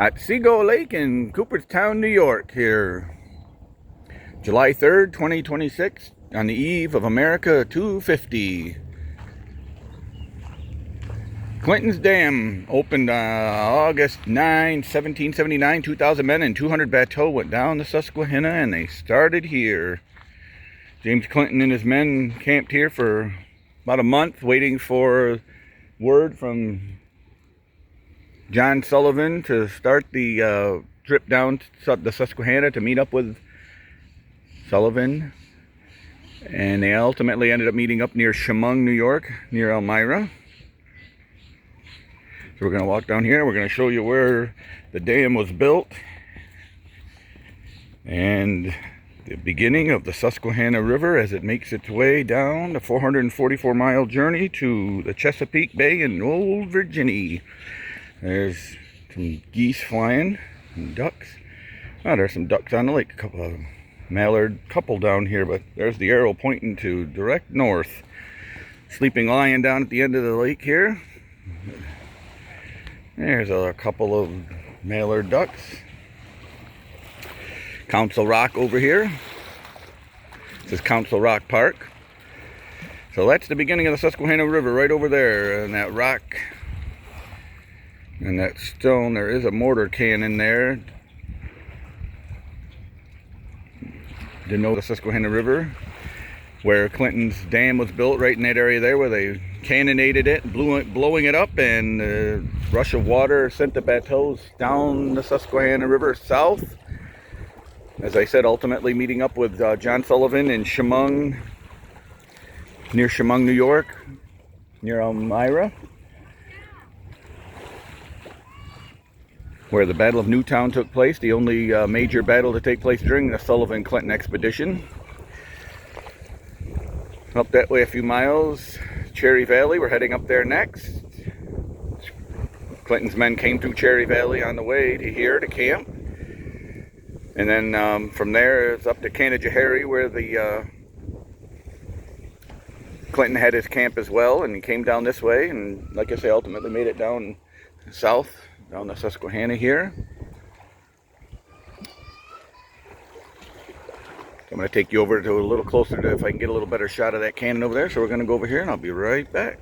at Seagull Lake in Cooperstown, New York here. July 3rd, 2026, on the eve of America 250. Clinton's Dam opened August 9, 1779. 2,000 men and 200 bateaux went down the Susquehanna and they started here. James Clinton and his men camped here for about a month waiting for word from John Sullivan to start the trip down to the Susquehanna to meet up with Sullivan. And they ultimately ended up meeting up near Chemung, New York, near Elmira. So we're going to walk down here. We're going to show you where the dam was built and the beginning of the Susquehanna River as it makes its way down the 444-mile journey to the Chesapeake Bay in Old Virginia. There's some geese flying and ducks. Oh, there's some ducks on the lake. A couple of mallard couple down here, but there's the arrow pointing to direct north. Sleeping lion down at the end of the lake here. There's a couple of mallard ducks. Council Rock over here. This is Council Rock Park. So that's the beginning of the Susquehanna River right over there. And that rock and that stone, there is a mortar cannon there. Didn't know the Susquehanna River, where Clinton's dam was built, right in that area there where they cannonaded it, blowing it up, and a rush of water sent the bateaux down the Susquehanna River south. As I said, ultimately meeting up with John Sullivan in Chemung, near Chemung, New York, near Elmira, where the Battle of Newtown took place, the only major battle to take place during the Sullivan-Clinton expedition. Up that way a few miles, Cherry Valley, we're heading up there next. Clinton's men came through Cherry Valley on the way to here to camp. And then from there it's up to Canajoharie, where the Clinton had his camp as well, and he came down this way, and like I say, ultimately made it down south, down the Susquehanna here. I'm going to take you over to a little closer to if I can get a little better shot of that cannon over there. So we're going to go over here and I'll be right back.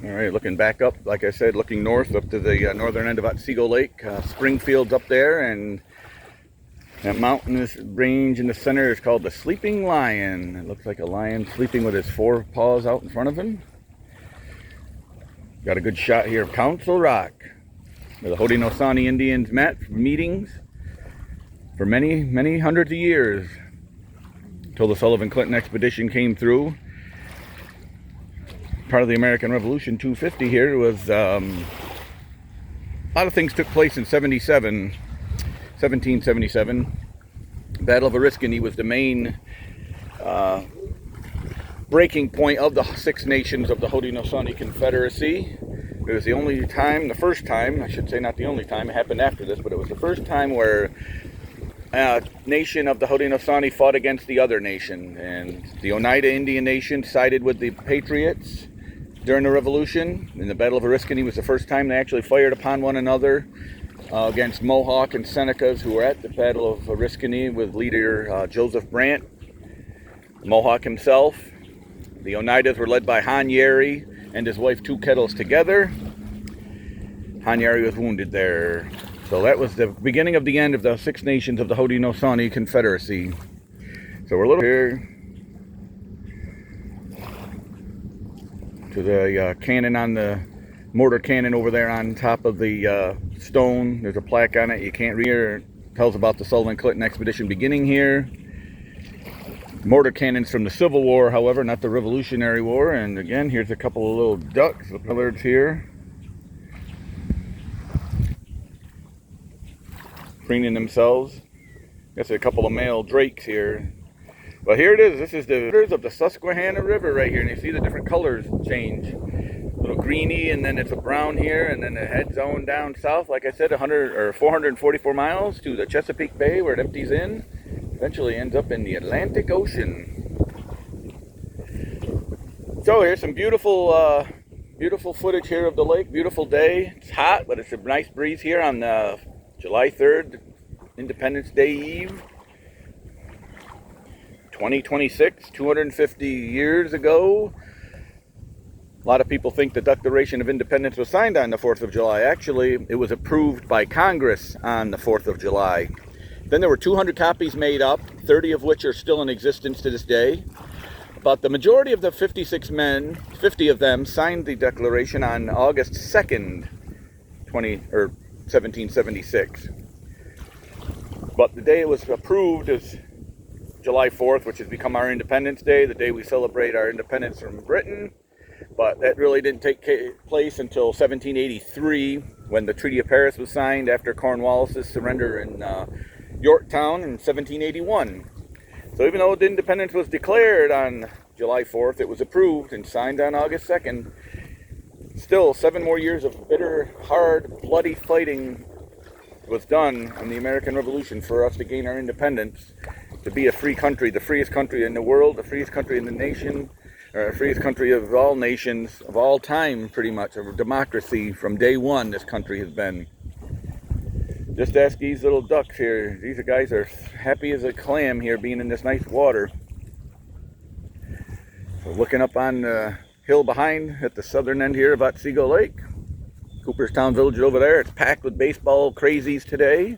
Alright, looking back up, like I said, looking north up to the northern end of Otsego Lake. Springfield's up there, and that mountainous range in the center is called the Sleeping Lion. It looks like a lion sleeping with his four paws out in front of him. Got a good shot here of Council Rock, where the Haudenosaunee Indians met for meetings for many, many hundreds of years, until the Sullivan-Clinton expedition came through. Part of the American Revolution 250 here was, a lot of things took place in 1777. Battle of Oriskany was the main breaking point of the Six Nations of the Haudenosaunee Confederacy. It was the only time, the first time, I should say not the only time, it happened after this, but it was the first time where a nation of the Haudenosaunee fought against the other nation. And the Oneida Indian Nation sided with the Patriots during the Revolution. And the Battle of Oriskany was the first time they actually fired upon one another against Mohawk and Senecas, who were at the Battle of Oriskany with leader Joseph Brant, Mohawk himself. The Oneidas were led by Han Yeri and his wife Two Kettles together. Han Yeri was wounded there. So that was the beginning of the end of the Six Nations of the Haudenosaunee Confederacy. So we're a little here to the cannon on the mortar cannon over there on top of the stone. There's a plaque on it. You can't read it. It tells about the Sullivan-Clinton expedition beginning here. Mortar cannons from the Civil War, however, not the Revolutionary War. And again, here's a couple of little ducks, the pillards here, preening themselves. Got a couple of male drakes here. But here it is. This is the waters of the Susquehanna River right here. And you see the different colors change. A little greeny, and then it's a brown here, and then it heads on down south, like I said, 444 miles to the Chesapeake Bay, where it empties in. Eventually ends up in the Atlantic Ocean. So here's some beautiful Beautiful footage here of the lake. Beautiful day. It's hot, but it's a nice breeze here on July 3rd, Independence Day Eve. 2026, 250 years ago. A lot of people think the Declaration of Independence was signed on the 4th of July. Actually, it was approved by Congress on the 4th of July. Then there were 200 copies made up, 30 of which are still in existence to this day. But the majority of the 56 men, 50 of them, signed the Declaration on August 2nd, 1776. But the day it was approved is July 4th, which has become our Independence Day, the day we celebrate our independence from Britain. But that really didn't take place until 1783, when the Treaty of Paris was signed after Cornwallis' surrender in Yorktown in 1781. So even though the independence was declared on July 4th, it was approved and signed on August 2nd. Still, 7 more years of bitter, hard, bloody fighting was done in the American Revolution for us to gain our independence, to be a free country, the freest country in the world, the freest country in the nation, or freest country of all nations, of all time, pretty much, of democracy from day one this country has been. Just ask these little ducks here. These guys are happy as a clam here being in this nice water. So looking up on the hill behind at the southern end here of Otsego Lake. Cooperstown Village over there. It's packed with baseball crazies today.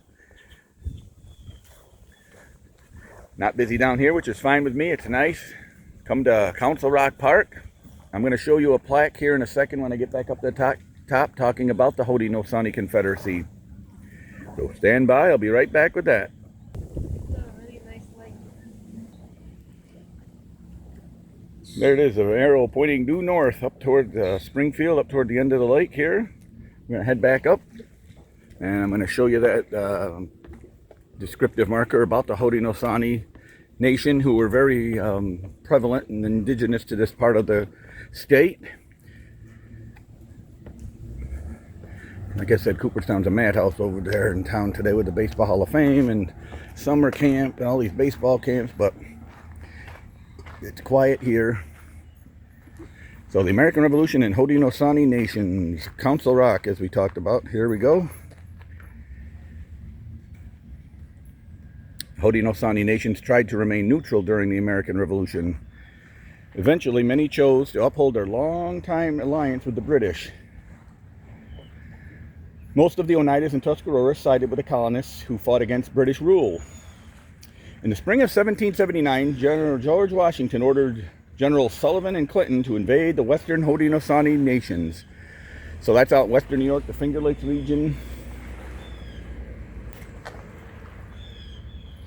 Not busy down here, which is fine with me. It's nice. Come to Council Rock Park. I'm going to show you a plaque here in a second when I get back up to the top talking about the Haudenosaunee Confederacy. So stand by. I'll be right back with that. It's a really nice lake. There it is, an arrow pointing due north up toward Springfield, up toward the end of the lake here. I'm going to head back up and I'm going to show you that descriptive marker about the Haudenosaunee Nation, who were very prevalent and indigenous to this part of the state. Like I said, Cooperstown's a madhouse over there in town today with the Baseball Hall of Fame and summer camp and all these baseball camps, but it's quiet here. So the American Revolution and Haudenosaunee Nations, Council Rock, as we talked about. Here we go. Haudenosaunee nations tried to remain neutral during the American Revolution. Eventually, many chose to uphold their long-time alliance with the British. Most of the Oneidas and Tuscaroras sided with the colonists who fought against British rule. In the spring of 1779, General George Washington ordered General Sullivan-Clinton to invade the western Haudenosaunee nations. So that's out in western New York, the Finger Lakes region,